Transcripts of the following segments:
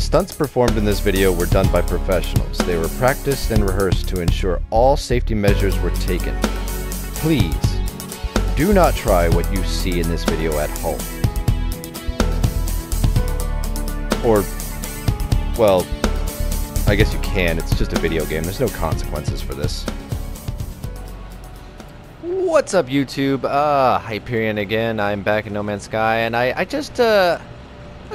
stunts performed in this video were done by professionals. They were practiced and rehearsed to ensure all safety measures were taken. Please, do not try what you see in this video at home. Or, well, I guess you can. It's just a video game. There's no consequences for this. What's up, YouTube? Hyperion again. I'm back in No Man's Sky, and I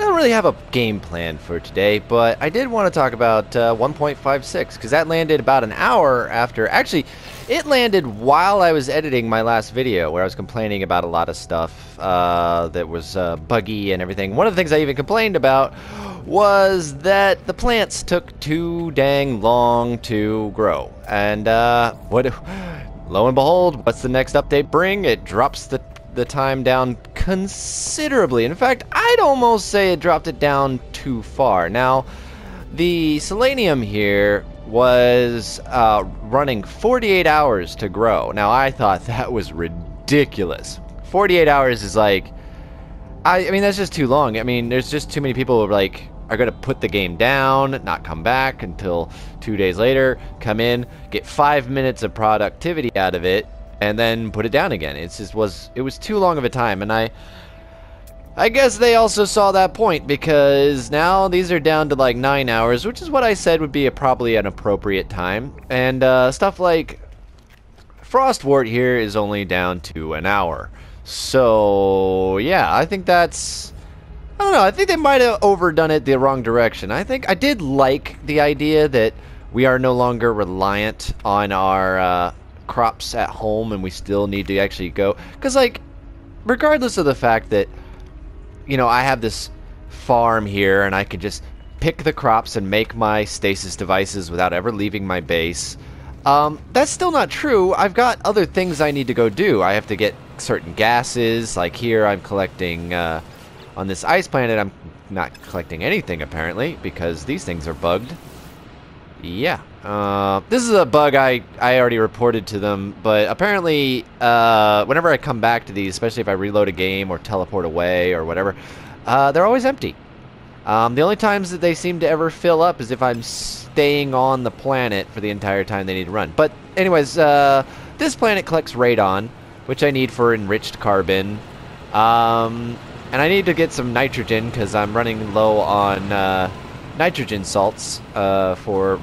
don't really have a game plan for today, but I did want to talk about 1.56, because that landed about an hour after. Actually, it landed while I was editing my last video, where I was complaining about a lot of stuff that was buggy and everything. One of the things I even complained about was that the plants took too dang long to grow. And lo and behold, what's the next update bring? It drops the time down considerably. In fact, I'd almost say it dropped it down too far. Now, the selenium here was running 48 hours to grow. Now, I thought that was ridiculous. 48 hours is like, I mean, that's just too long. I mean, there's just too many people who are going to put the game down, not come back until 2 days later, come in, get 5 minutes of productivity out of it, and then put it down again. It was too long of a time, and I guess they also saw that point, because now these are down to like 9 hours, which is what I said would be probably an appropriate time. And stuff like Frostwort here is only down to an hour. So yeah, I think that's, I don't know, I think they might have overdone it the wrong direction. I think I did like the idea that we are no longer reliant on our crops at home, and we still need to actually go, because like, regardless of the fact that, you know, I have this farm here and I could just pick the crops and make my stasis devices without ever leaving my base, that's still not true. I've got other things I need to go do. I have to get certain gases, like here I'm collecting on this ice planet. I'm not collecting anything apparently, because these things are bugged. Yeah, this is a bug I already reported to them, but apparently whenever I come back to these, especially if I reload a game or teleport away or whatever, they're always empty. The only times that they seem to ever fill up is if I'm staying on the planet for the entire time they need to run. But anyways, this planet collects radon, which I need for enriched carbon, and I need to get some nitrogen because I'm running low on nitrogen salts for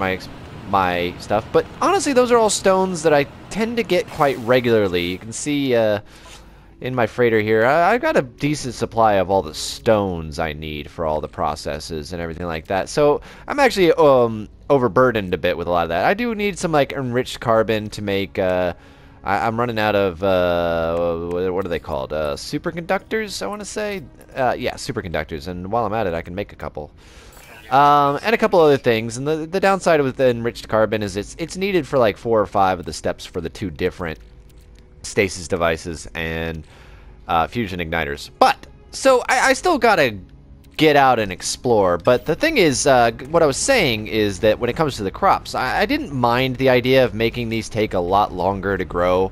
my stuff. But honestly, those are all stones that I tend to get quite regularly. You can see in my freighter here, I've got a decent supply of all the stones I need for all the processes and everything like that. So I'm actually overburdened a bit with a lot of that. I do need some like enriched carbon to make I'm running out of what are they called, superconductors, I want to say. Yeah, superconductors, and while I'm at it I can make a couple. And a couple other things. And the downside with the enriched carbon is it's needed for like 4 or 5 of the steps for the 2 different stasis devices and fusion igniters. But so I still gotta get out and explore. But the thing is, what I was saying is that when it comes to the crops, I didn't mind the idea of making these take a lot longer to grow.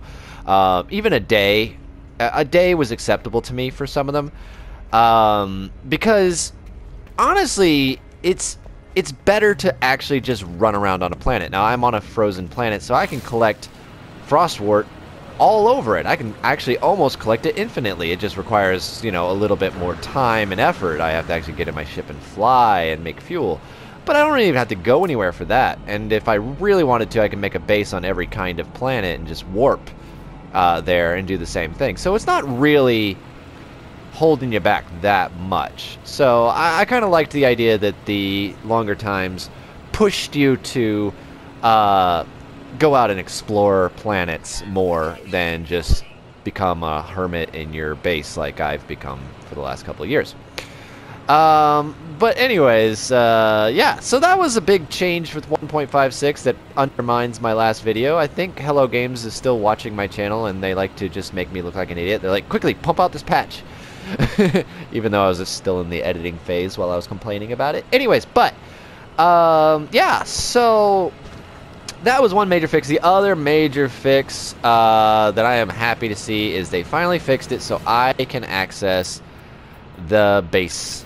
Even a day was acceptable to me for some of them, because honestly, it's better to actually just run around on a planet. Now, I'm on a frozen planet, so I can collect Frostwort all over it. I can actually almost collect it infinitely. It just requires, you know, a little bit more time and effort. I have to actually get in my ship and fly and make fuel. But I don't even have to go anywhere for that. And if I really wanted to, I can make a base on every kind of planet and just warp there and do the same thing. So it's not really holding you back that much. So I kind of liked the idea that the longer times pushed you to go out and explore planets more than just become a hermit in your base like I've become for the last couple of years. But anyways, yeah, so that was a big change with 1.56 that undermines my last video. I think Hello Games is still watching my channel, and they like to just make me look like an idiot. They're like, quickly, pump out this patch. Even though I was still in the editing phase while I was complaining about it. Anyways, but, yeah, so that was one major fix. The other major fix that I am happy to see is they finally fixed it so I can access the base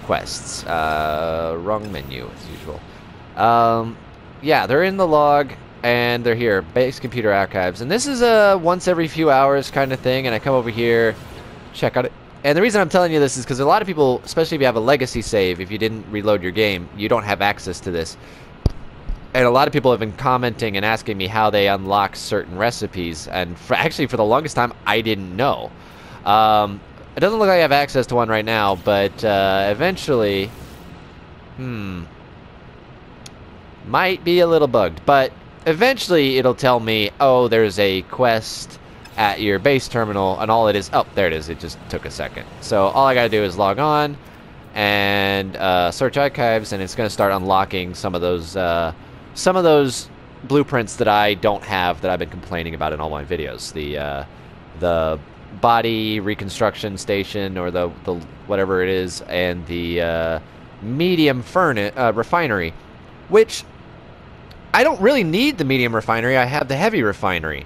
quests. Wrong menu, as usual. Yeah, they're in the log, and they're here. Base computer archives. And this is a once every few hours kind of thing, and I come over here, check out it. And the reason I'm telling you this is because a lot of people, especially if you have a legacy save, if you didn't reload your game, you don't have access to this. And a lot of people have been commenting and asking me how they unlock certain recipes, and actually for the longest time, I didn't know. It doesn't look like I have access to one right now, but eventually, might be a little bugged, but eventually it'll tell me, oh, there's a quest at your base terminal, and all it is, oh, there it is, it just took a second. So all I gotta do is log on and search archives, and it's gonna start unlocking some of those blueprints that I don't have, that I've been complaining about in all my videos. The body reconstruction station, or the whatever it is, and the medium refinery, which I don't really need the medium refinery. I have the heavy refinery.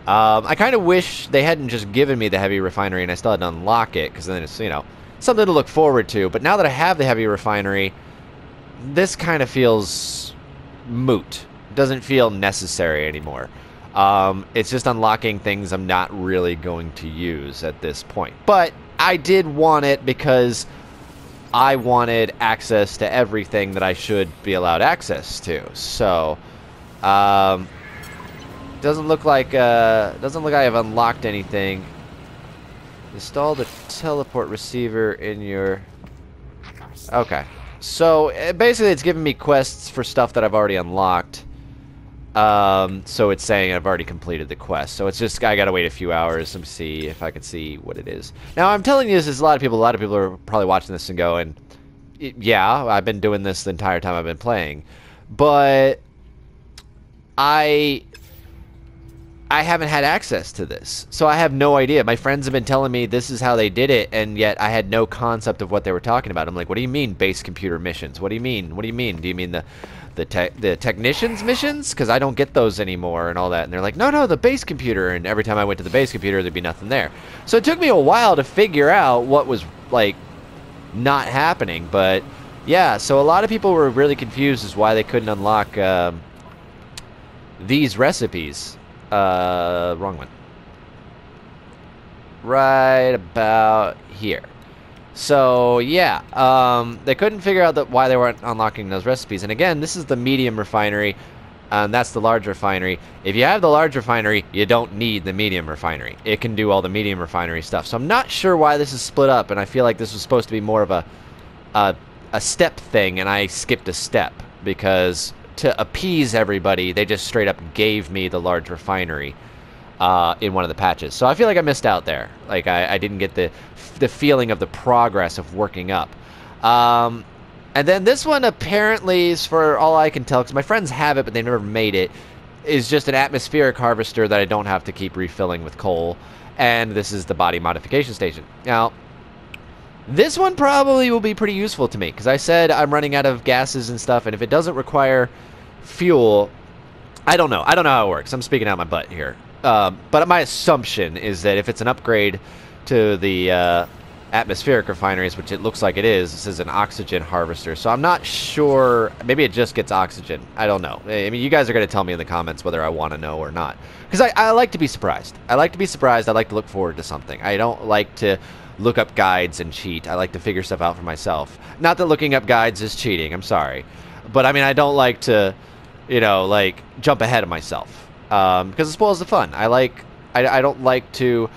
I kind of wish they hadn't just given me the heavy refinery and I still had to unlock it, because then it's, you know, something to look forward to. But now that I have the heavy refinery, this kind of feels moot. It doesn't feel necessary anymore. It's just unlocking things I'm not really going to use at this point. But I did want it because I wanted access to everything that I should be allowed access to. So, doesn't look like I have unlocked anything. Install the teleport receiver in your... Okay. So, basically it's giving me quests for stuff that I've already unlocked. So it's saying I've already completed the quest. So it's just, I gotta wait a few hours to see if I can see what it is. Now, I'm telling you this is a lot of people are probably watching this and going, yeah, I've been doing this the entire time I've been playing. But I haven't had access to this, so I have no idea. My friends have been telling me this is how they did it, and yet I had no concept of what they were talking about. I'm like, what do you mean base computer missions? What do you mean? What do you mean? Do you mean the technicians missions? Because I don't get those anymore and all that. And they're like, no, the base computer. And every time I went to the base computer, there'd be nothing there. So it took me a while to figure out what was, like, not happening. But yeah, so a lot of people were really confused as why they couldn't unlock these recipes. Wrong one. Right about here. So yeah, they couldn't figure out why they weren't unlocking those recipes. And again, this is the medium refinery, and that's the large refinery. If you have the large refinery, you don't need the medium refinery. It can do all the medium refinery stuff. So I'm not sure why this is split up, and I feel like this was supposed to be more of a step thing, and I skipped a step because to appease everybody, they just straight up gave me the large refinery in one of the patches. So I feel like I missed out there. Like I didn't get the feeling of the progress of working up. And then this one apparently is, for all I can tell, because my friends have it but they never made it, is just an atmospheric harvester that I don't have to keep refilling with coal. And this is the body modification station. Now, this one probably will be pretty useful to me, because I said I'm running out of gases and stuff, and if it doesn't require fuel, I don't know how it works. I'm speaking out my butt here. But my assumption is that if it's an upgrade to the atmospheric refineries, which it looks like it is, this is an oxygen harvester. So I'm not sure. Maybe it just gets oxygen. I don't know. I mean, you guys are going to tell me in the comments whether I want to know or not. Because I like to be surprised. I like to be surprised. I like to look forward to something. I don't like to look up guides and cheat. I like to figure stuff out for myself. Not that looking up guides is cheating. I'm sorry. But, I mean, I don't like to, you know, like, jump ahead of myself. Because it spoils the fun. I don't like to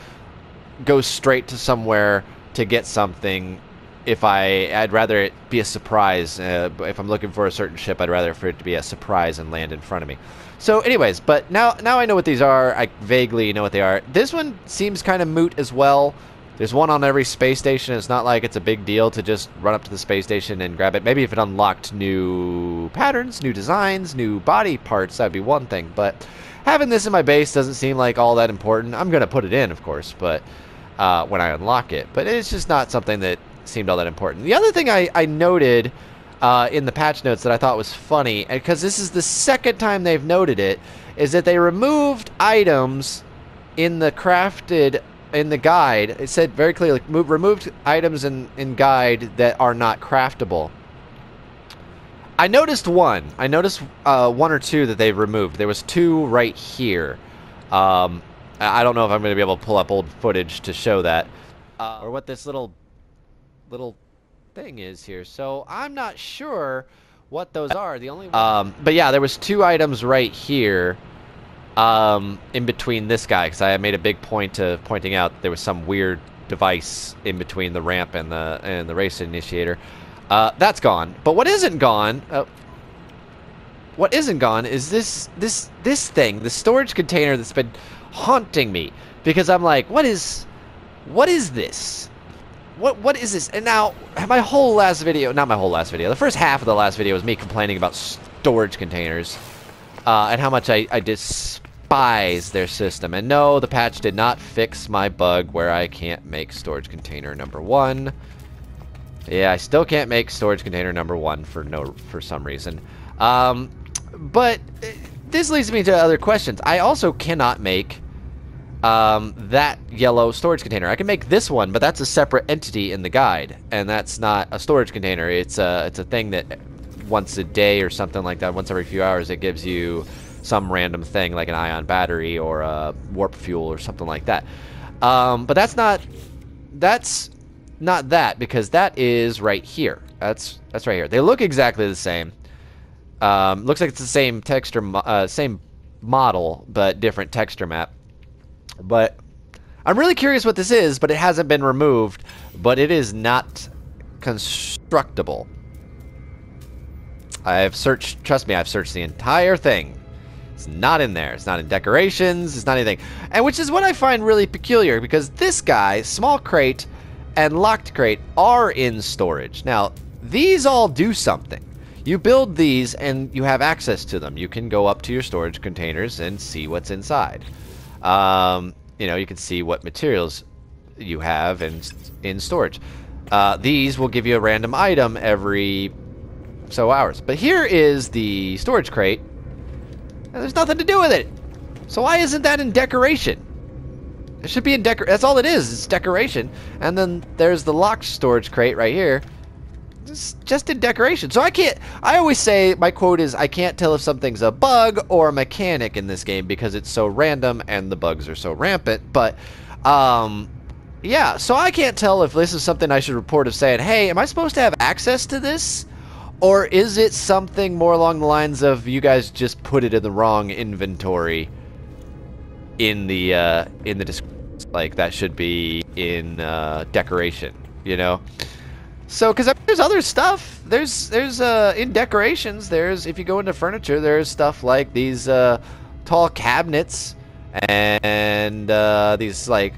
go straight to somewhere to get something. I'd rather it be a surprise. If I'm looking for a certain ship, I'd rather for it to be a surprise and land in front of me. So anyways, but now I know what these are. I vaguely know what they are. This one seems kind of moot as well. There's one on every space station. It's not like it's a big deal to just run up to the space station and grab it. Maybe if it unlocked new patterns, new designs, new body parts, that'd be one thing. But having this in my base doesn't seem like all that important. I'm going to put it in, of course, but when I unlock it. But it's just not something that seemed all that important. The other thing I noted in the patch notes that I thought was funny, because this is the second time they've noted it, is that they removed items in the crafted in the guide, it said very clearly, removed items in guide that are not craftable. I noticed one. I noticed one or two that they removed. There was two right here. I don't know if I'm going to be able to pull up old footage to show that. Or what this little thing is here. So I'm not sure what those are. The only but yeah, there was two items right here in between this guy, because I made a big point of pointing out there was some weird device in between the ramp and the race initiator. That's gone. But what isn't gone? What isn't gone is this thing, the storage container that's been haunting me, because I'm like, what is this? What is this? And now my whole last video, not my whole last video, the first half of the last video was me complaining about storage containers and how much I despise their system. And no, the patch did not fix my bug where I can't make storage container number 1. Yeah, I still can't make storage container number 1 for some reason. But this leads me to other questions. I also cannot make that yellow storage container. I can make this one, but that's a separate entity in the guide, and that's not a storage container. It's a thing that once a day or something like that, once every few hours, it gives you some random thing like an ion battery or a warp fuel or something like that. But that's not that, because that is right here. That's right here. They look exactly the same. Looks like it's the same texture, same model, but different texture map. But I'm really curious what this is, but it hasn't been removed. But it is not constructible. I've searched, trust me, I've searched the entire thing. It's not in there. It's not in decorations. It's not anything. And which is what I find really peculiar, because this guy, small crate and locked crate, are in storage. Now, these all do something. You build these and you have access to them. You can go up to your storage containers and see what's inside. You know, you can see what materials you have in storage. These will give you a random item every so hours. But here is the storage crate, and there's nothing to do with it. So why isn't that in decoration? It should be in that's all it is. It's decoration. And then there's the locked storage crate right here. It's just in decoration. So I always say, my quote is, I can't tell if something's a bug or a mechanic in this game because it's so random and the bugs are so rampant. But, yeah, so I can't tell if this is something I should report of saying, hey, am I supposed to have access to this? Or is it something more along the lines of, you guys just put it in the wrong inventory in the description? Like, that should be in, decoration, you know? So, because there's other stuff. There's in decorations, if you go into furniture, there's stuff like these tall cabinets and these like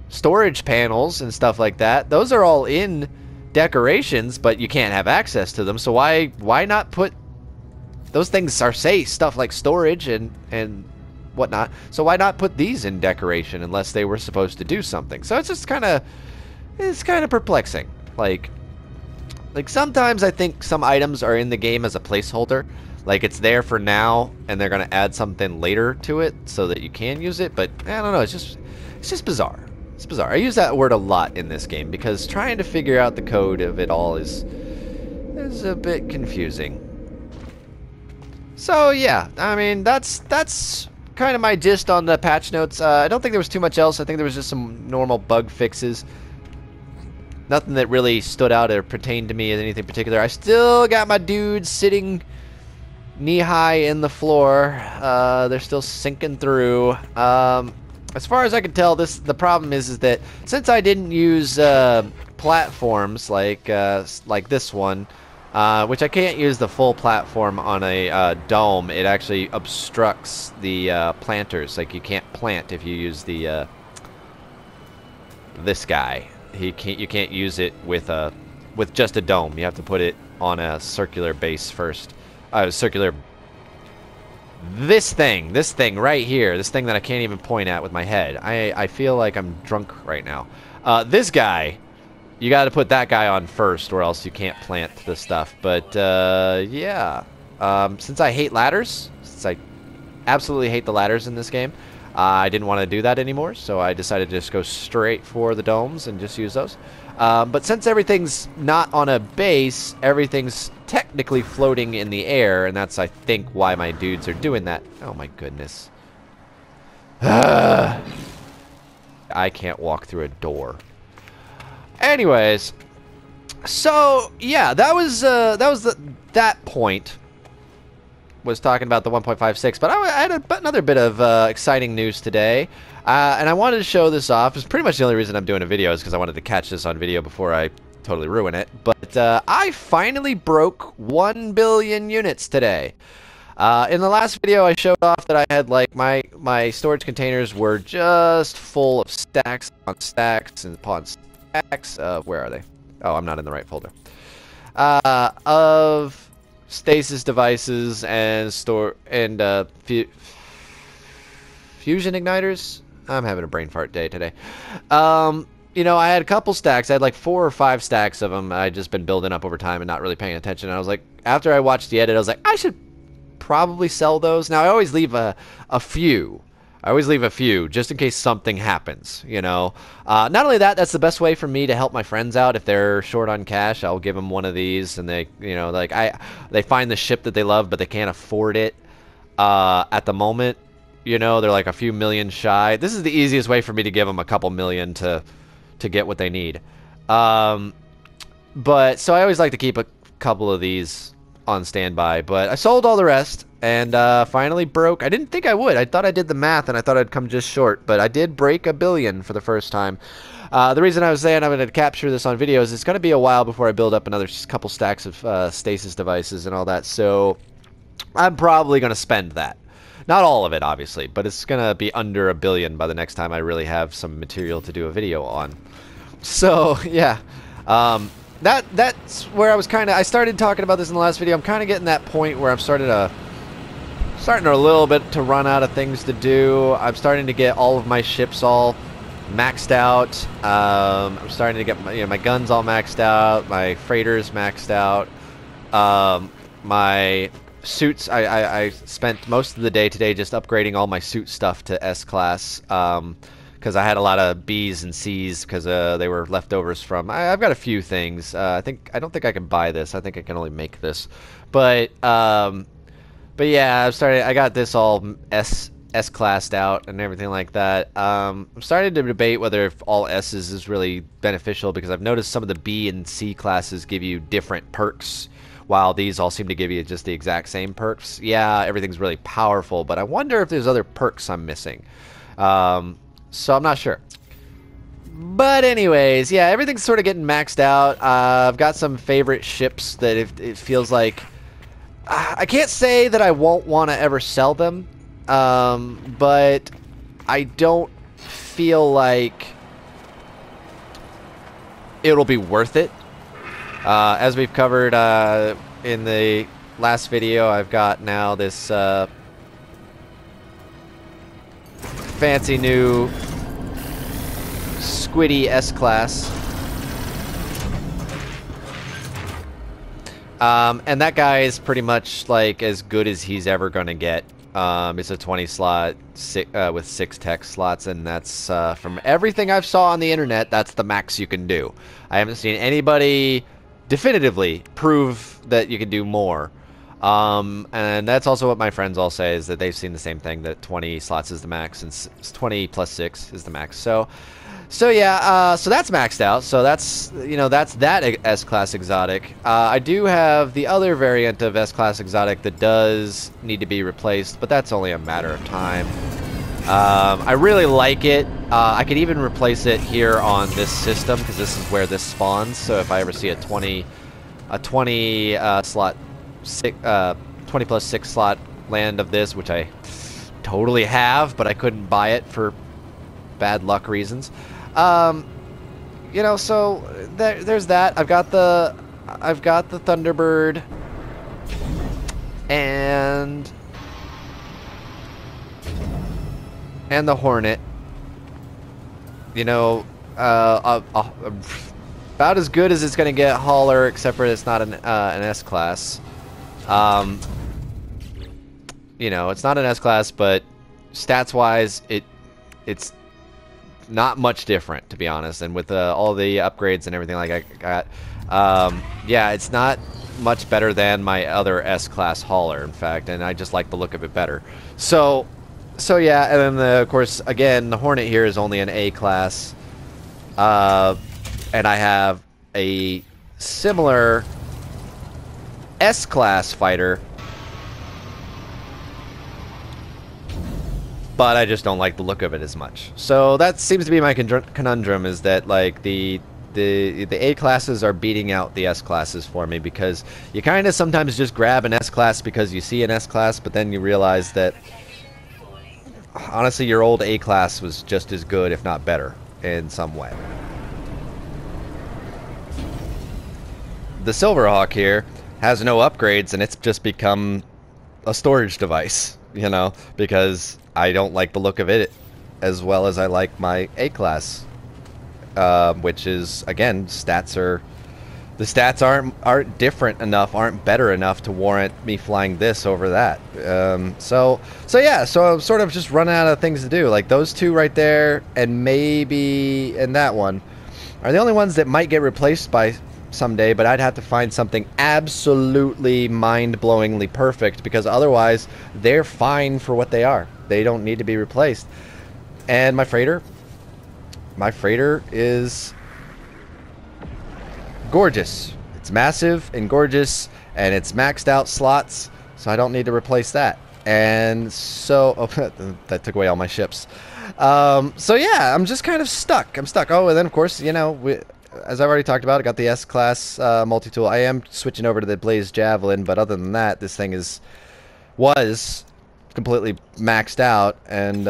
storage panels and stuff like that. Those are all in decorations, but you can't have access to them. So why not put those things are stuff like storage and whatnot. So why not put these in decoration unless they were supposed to do something? So it's just kind of perplexing. Like sometimes I think some items are in the game as a placeholder. Like it's there for now, and they're gonna add something later to it so that you can use it. But I don't know. It's just bizarre. It's bizarre. I use that word a lot in this game because trying to figure out the code of it all is a bit confusing. So yeah, I mean that's kind of my gist on the patch notes. I don't think there was too much else. I think there was just some normal bug fixes. Nothing that really stood out or pertained to me as anything particular. I still got my dudes sitting knee-high in the floor. They're still sinking through. As far as I can tell, the problem is that since I didn't use platforms like this one, which I can't use the full platform on a dome, it actually obstructs the planters. Like you can't plant if you use the this guy. You can't use it with just a dome. You have to put it on a circular base first. Circular. This thing right here. This thing that I can't even point at with my head. I feel like I'm drunk right now. This guy, you got to put that guy on first, or else you can't plant the stuff. But yeah, since I hate ladders, since I absolutely hate the ladders in this game, I didn't want to do that anymore, so I decided to just go straight for the domes and just use those. But since everything's not on a base, everything's technically floating in the air, and that's, I think, why my dudes are doing that. Oh my goodness. I can't walk through a door. Anyways, so yeah, that was that point. Was talking about the 1.56, but I had another bit of exciting news today, and I wanted to show this off. It's pretty much the only reason I'm doing a video is because I wanted to catch this on video before I totally ruin it. But I finally broke 1 billion units today. In the last video, I showed off that I had, like, my storage containers were just full of stacks on stacks and upon stacks. Where are they? Oh, I'm not in the right folder. Of stasis devices and fusion igniters. I'm having a brain fart day today. You know, I had a couple stacks. I had like 4 or 5 stacks of them. I'd just been building up over time and not really paying attention. And I was like, after I watched the edit, I was like, I should probably sell those. Now, I always leave a few. I always leave a few just in case something happens, you know. Not only that, that's the best way for me to help my friends out. If they're short on cash, I'll give them one of these, and they, you know, like they find the ship that they love, but they can't afford it at the moment. You know, they're like a few million shy. This is the easiest way for me to give them a couple million to get what they need. But so I always like to keep a couple of these on standby, but I sold all the rest and finally broke. I didn't think I would. I thought I did the math and I thought I'd come just short, but I did break 1 billion for the first time. The reason I was saying I'm going to capture this on video is it's going to be a while before I build up another couple stacks of stasis devices and all that, so I'm probably going to spend that. Not all of it, obviously, but it's going to be under 1 billion by the next time I really have some material to do a video on. So, yeah. That's where I was I started talking about this in the last video. I'm kind of getting that point where I'm starting a little bit to run out of things to do. I'm starting to get all of my ships all maxed out. I'm starting to get my guns all maxed out, my freighters maxed out. My suits, I spent most of the day today just upgrading all my suit stuff to S-Class. Because I had a lot of B's and C's because they were leftovers from. I've got a few things. I don't think I can buy this. I think I can only make this. But yeah, I got this all S-classed out and everything like that. I'm starting to debate whether if all S's is really beneficial because I've noticed some of the B and C classes give you different perks, while these all seem to give you just the exact same perks. Yeah, everything's really powerful, but I wonder if there's other perks I'm missing. So I'm not sure. But anyways, yeah, everything's sort of getting maxed out. I've got some favorite ships that it feels like... I can't say that I won't want to ever sell them, but I don't feel like it'll be worth it. As we've covered in the last video, I've got now this... fancy new squiddy S-Class. And that guy is pretty much like as good as he's ever gonna get. It's a 20 slot with 6 tech slots, and that's from everything I've saw on the internet, that's the max you can do. I haven't seen anybody definitively prove that you can do more. And that's also what my friends all say, is that they've seen the same thing, that 20 slots is the max and 20 plus 6 is the max. So yeah, so that's maxed out. So that's, you know, that's that S-Class exotic. I do have the other variant of S-Class exotic that does need to be replaced, but that's only a matter of time. I really like it. I could even replace it here on this system because this is where this spawns. So if I ever see a 20 slot 20 plus 6 slot land of this, which I totally have, but I couldn't buy it for bad luck reasons. You know, so there's that. I've got the Thunderbird and the Hornet. You know, about as good as it's gonna get hauler, except for it's not an S-Class. You know, it's not an S-Class, but stats-wise, it's not much different, to be honest. And with all the upgrades and everything like I got, yeah, it's not much better than my other S-class hauler, in fact, and I just like the look of it better. So yeah, and then of course, again, the Hornet here is only an A-class, and I have a similar S-class fighter, but I just don't like the look of it as much. So that seems to be my conundrum, is that like the A classes are beating out the S classes for me, because you kind of sometimes just grab an S class because you see an S class, but then you realize that honestly your old A class was just as good, if not better, in some way. The Silverhawk here has no upgrades, and it's just become a storage device, you know, because I don't like the look of it as well as I like my A class, which is, again, the stats aren't different enough, aren't better enough to warrant me flying this over that. So yeah, so I'm sort of just running out of things to do. Like those two right there, and maybe and that one, are the only ones that might get replaced by someday, but I'd have to find something absolutely mind-blowingly perfect, because otherwise they're fine for what they are. They don't need to be replaced. And my freighter is gorgeous. It's massive and gorgeous, and it's maxed out slots, so I don't need to replace that. And so, oh, that took away all my ships. So yeah, I'm just kind of stuck. I'm stuck. Oh, and then of course, you know, as I've already talked about, I got the S-class multi-tool. I am switching over to the Blaze Javelin, but other than that, this thing was completely maxed out, and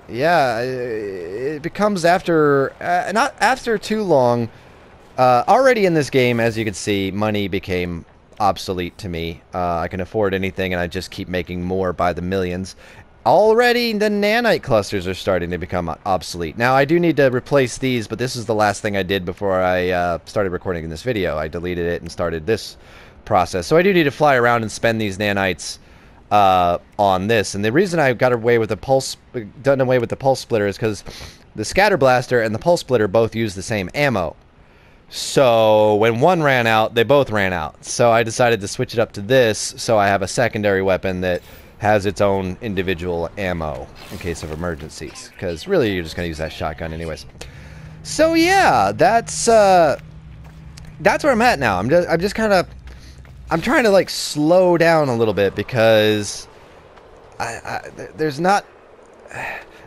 yeah, it becomes after not after too long. Already in this game, as you can see, money became obsolete to me. I can afford anything, and I just keep making more by the millions. Already, the nanite clusters are starting to become obsolete. Now, I do need to replace these, but this is the last thing I did before I started recording in this video. I deleted it and started this process. So I do need to fly around and spend these nanites on this. And the reason I got away with the pulse splitter is because the scatter blaster and the pulse splitter both use the same ammo. So when one ran out, they both ran out. So I decided to switch it up to this, so I have a secondary weapon that has its own individual ammo in case of emergencies, because really you're just going to use that shotgun anyways. So yeah, that's where I'm at now. I'm just kind of, I'm trying to like slow down a little bit, because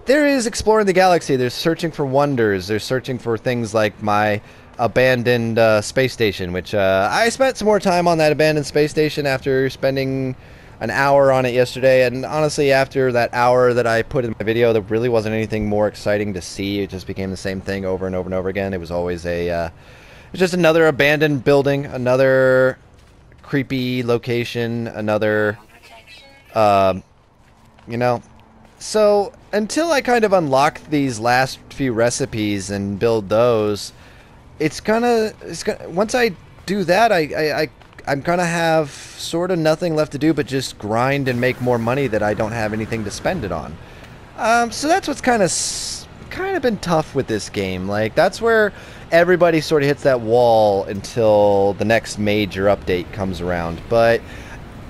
there is exploring the galaxy, there's searching for wonders, there's searching for things like my abandoned space station, which I spent some more time on that abandoned space station after spending an hour on it yesterday, and honestly, after that hour that I put in my video, there really wasn't anything more exciting to see. It just became the same thing over and over and over again. It was always it was just another abandoned building, another creepy location, another, you know. So until I kind of unlock these last few recipes and build those, it's gonna once I do that, I'm gonna have sort of nothing left to do but just grind and make more money that I don't have anything to spend it on. So that's what's kind of been tough with this game. Like, that's where everybody sort of hits that wall until the next major update comes around. But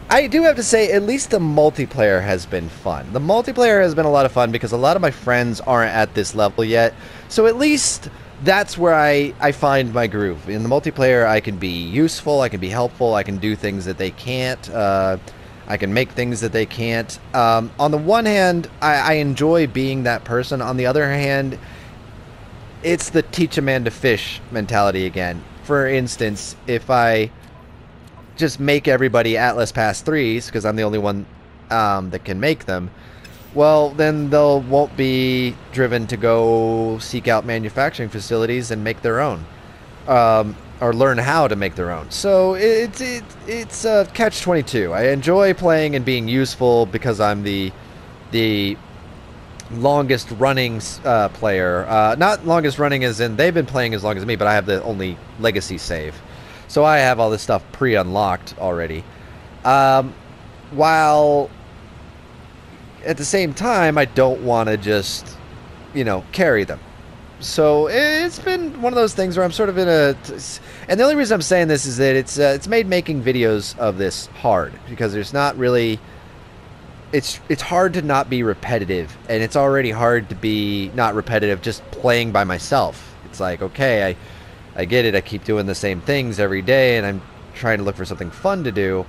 I do have to say, at least the multiplayer has been fun. The multiplayer has been a lot of fun because a lot of my friends aren't at this level yet. So at least that's where I find my groove. In the multiplayer, I can be useful, I can be helpful, I can do things that they can't, I can make things that they can't. On the one hand, I enjoy being that person. On the other hand, it's the teach a man to fish mentality again. For instance, if I just make everybody Atlas Pass 3s, because I'm the only one that can make them, well, then they'll won't be driven to go seek out manufacturing facilities and make their own, or learn how to make their own. So it's a catch-22. I enjoy playing and being useful because I'm the longest running player. Not longest running as in they've been playing as long as me, but I have the only legacy save, so I have all this stuff pre-unlocked already. While at the same time, I don't want to just, you know, carry them. So it's been one of those things where I'm sort of in a... And the only reason I'm saying this is that it's made making videos of this hard, because there's not really... It's hard to not be repetitive, and it's already hard to be not repetitive just playing by myself. It's like, okay, I get it, I keep doing the same things every day, and I'm trying to look for something fun to do.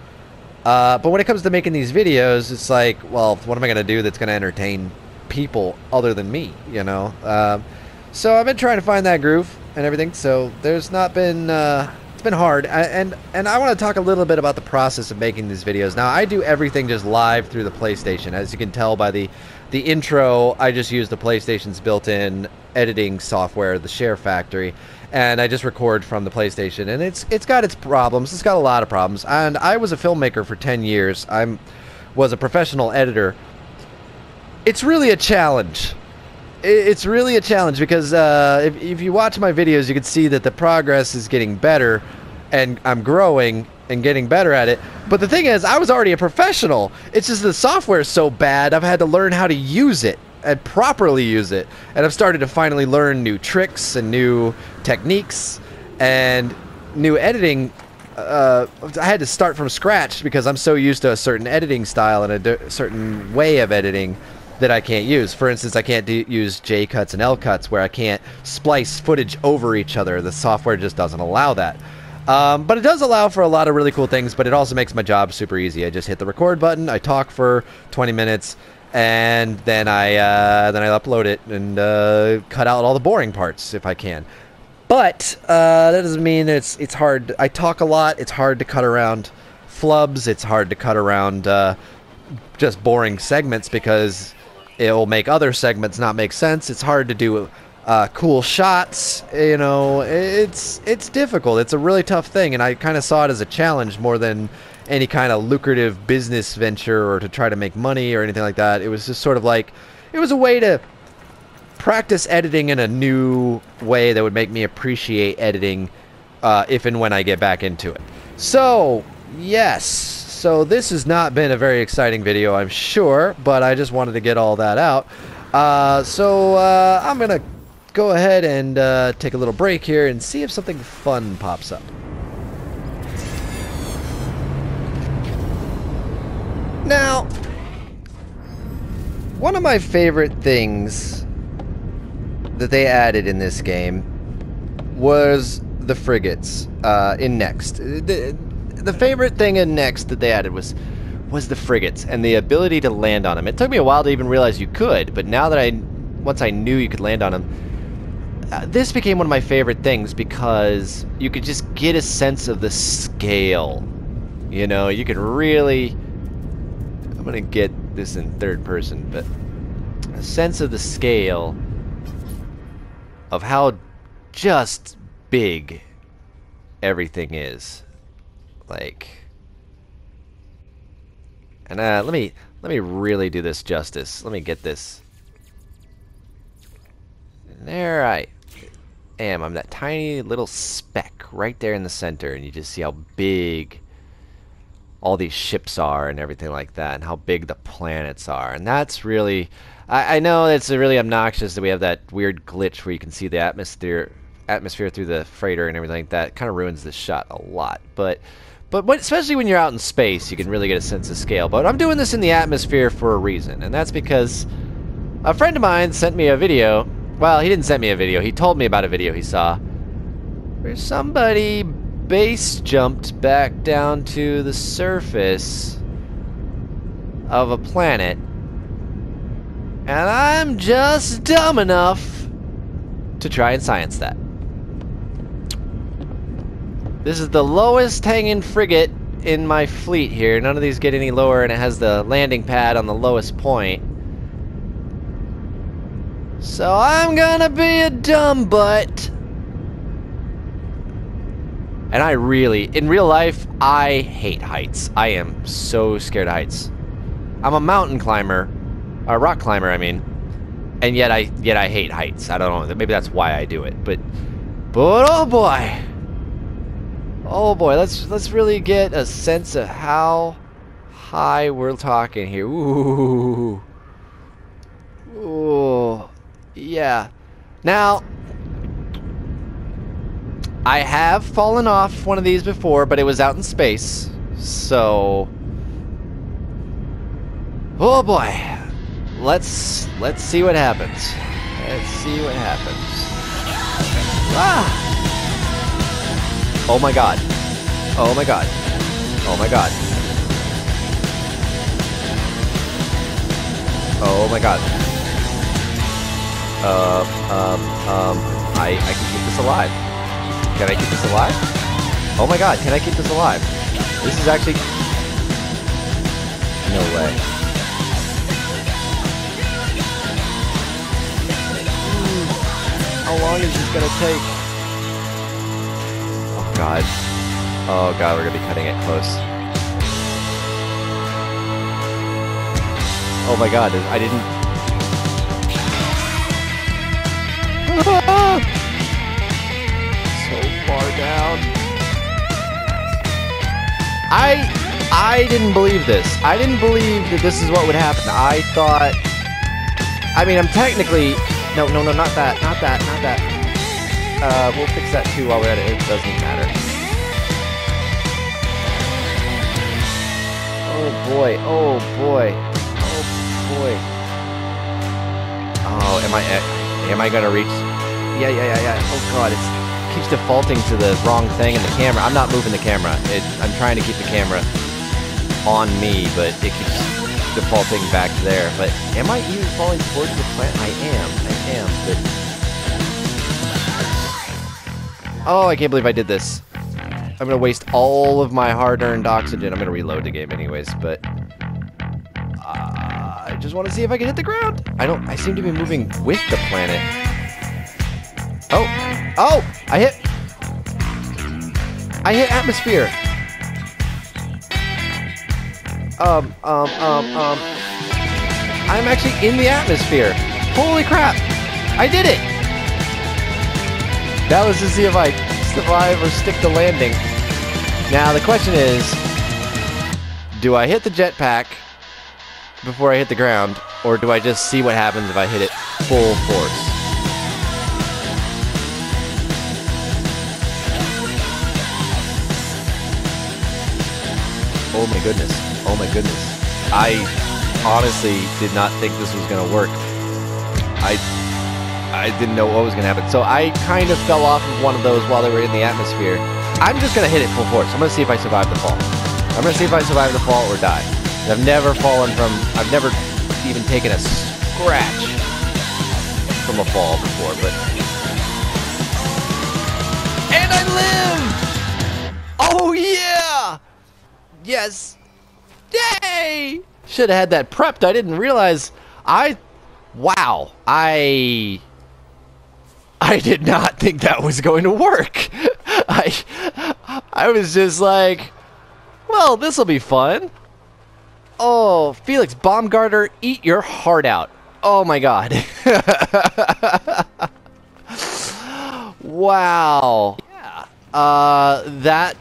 But when it comes to making these videos, it's like, well, what am I going to do that's going to entertain people other than me, you know? So I've been trying to find that groove and everything, so there's not been... it's been hard, and I want to talk a little bit about the process of making these videos. Now, I do everything just live through the PlayStation. As you can tell by the intro, I just use the PlayStation's built-in editing software, the SHAREfactory, and I just record from the PlayStation. And it's got its problems. It's got a lot of problems. And I was a filmmaker for 10 years. I was a professional editor. It's really a challenge. It's really a challenge because if you watch my videos, you can see that the progress is getting better, and I'm growing and getting better at it. But the thing is, I was already a professional. It's just the software is so bad, I've had to learn how to use it and properly use it. And I've started to finally learn new tricks and new techniques and new editing. I had to start from scratch because I'm so used to a certain editing style and a certain way of editing that I can't use. For instance, I can't use J cuts and L cuts where I can't splice footage over each other. The software just doesn't allow that. But it does allow for a lot of really cool things, but it also makes my job super easy. I just hit the record button, I talk for 20 minutes, and then I upload it and cut out all the boring parts if I can. But that doesn't mean it's hard. I talk a lot. It's hard to cut around flubs. It's hard to cut around just boring segments because it'll make other segments not make sense. It's hard to do cool shots. You know, it's difficult. It's a really tough thing, and I kind of saw it as a challenge more than any kind of lucrative business venture or to try to make money or anything like that. It was just sort of like, it was a way to practice editing in a new way that would make me appreciate editing if and when I get back into it. So, yes. So this has not been a very exciting video, I'm sure, but I just wanted to get all that out. So I'm going to go ahead and take a little break here and see if something fun pops up. Now, one of my favorite things that they added in this game was the frigates in Next. The favorite thing in Next that they added was the frigates and the ability to land on them. It took me a while to even realize you could, but now that once I knew you could land on them, this became one of my favorite things because you could just get a sense of the scale. You know, you could really... I'm gonna get this in third person, but a sense of the scale of how just big everything is. Like, and let me really do this justice. Let me get this. And there I am. I'm that tiny little speck right there in the center, and you just see how big all these ships are and everything like that, and how big the planets are. And that's really, I know it's really obnoxious that we have that weird glitch where you can see the atmosphere through the freighter and everything like that. It kind of ruins this shot a lot, but especially when you're out in space, you can really get a sense of scale. But I'm doing this in the atmosphere for a reason, and that's because a friend of mine sent me a video. Well, he didn't send me a video. He told me about a video he saw where somebody base jumped back down to the surface of a planet, and I'm just dumb enough to try and science that. This is the lowest hanging frigate in my fleet here. None of these get any lower, and it has the landing pad on the lowest point. So I'm gonna be a dumb butt. And I really, in real life, I hate heights. I am so scared of heights. I'm a mountain climber, a rock climber, I mean, and yet I hate heights. I don't know. Maybe that's why I do it. But oh boy, let's really get a sense of how high we're talking here. Ooh, Oh, yeah. Now, I have fallen off one of these before, but it was out in space. So, oh boy. Let's see what happens. Let's see what happens. Ah! Oh my god. Oh my god. Oh my god. Oh my god. I can keep this alive. Can I keep this alive? Oh my god, can I keep this alive? This is actually... No way. How long is this gonna take? Oh god. Oh god, we're gonna be cutting it close. Oh my god, I didn't... So far down. I didn't believe this. I didn't believe that this is what would happen. I thought... I mean, I'm technically... No, not that. We'll fix that too while we're at it. It doesn't matter. Oh boy. Oh boy. Oh boy. Oh, am I gonna reach? Yeah. Oh god, it keeps defaulting to the wrong thing in the camera. I'm not moving the camera. I'm trying to keep the camera on me, but it keeps defaulting back to there. But am I even falling towards the planet? I am, but... Oh, I can't believe I did this. I'm gonna waste all of my hard-earned oxygen. I'm gonna reload the game anyways, but... I just want to see if I can hit the ground. I seem to be moving with the planet. Oh! I hit atmosphere! I'm actually in the atmosphere. Holy crap! I did it! That was to see if I survive or stick the landing. Now the question is, do I hit the jetpack before I hit the ground, or do I just see what happens if I hit it full force? Oh my goodness. Oh my goodness. I honestly did not think this was going to work. I didn't know what was going to happen. So I kind of fell off of one of those while they were in the atmosphere. I'm just going to hit it full force. I'm going to see if I survive the fall. I'm going to see if I survive the fall or die. I've never even taken a scratch from a fall before, but... And I lived! Oh yeah! Yes! Yay! Should have had that prepped. I didn't realize. Wow. I did not think that was going to work. I was just like, well, this will be fun. Oh, Felix Baumgartner, eat your heart out. Oh my god. Wow. Yeah. That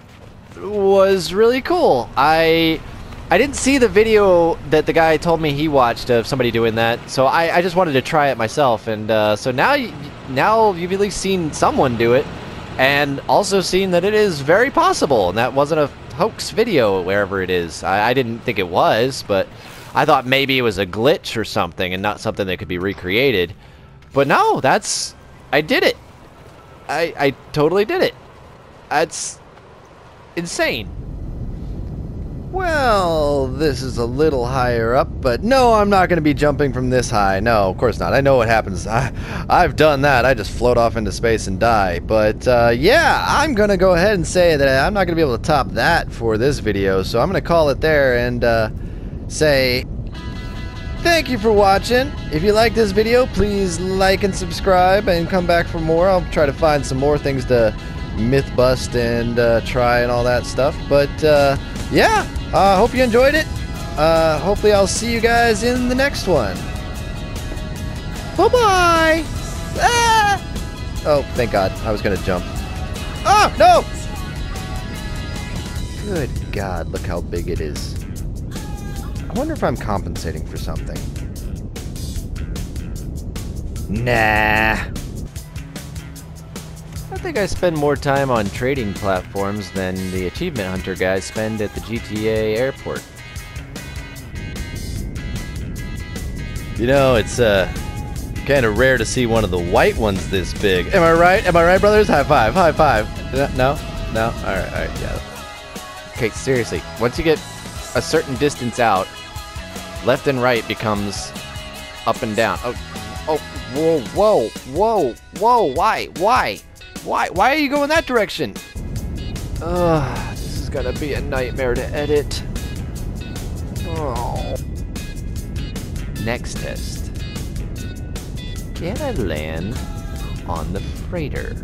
was really cool. I didn't see the video that the guy told me he watched of somebody doing that, so I just wanted to try it myself, and so now you've at least seen someone do it, and also seen that it is very possible, and that wasn't a hoax video wherever it is. I didn't think it was, but I thought maybe it was a glitch or something and not something that could be recreated. But no, I did it. I totally did it. That's insane. Well, this is a little higher up, but no, I'm not going to be jumping from this high. No, of course not. I know what happens. I've done that. I just float off into space and die. But yeah, I'm going to go ahead and say that I'm not going to be able to top that for this video, so I'm going to call it there and say thank you for watching. If you like this video, please like and subscribe and come back for more. I'll try to find some more things to myth bust and try and all that stuff. But yeah, hope you enjoyed it. Hopefully I'll see you guys in the next one. Bye-bye. Ah! Oh, thank God. I was going to jump. Oh, no! Good God, look how big it is. I wonder if I'm compensating for something. Nah. I think I spend more time on trading platforms than the achievement hunter guys spend at the GTA airport. You know, it's kind of rare to see one of the white ones this big. Am I right? Am I right, brothers? High five, high five. No? No? Alright, yeah. Okay, seriously, once you get a certain distance out, left and right becomes up and down. Oh, whoa, why are you going that direction? This is gonna be a nightmare to edit. Oh. Next test. Can I land on the freighter?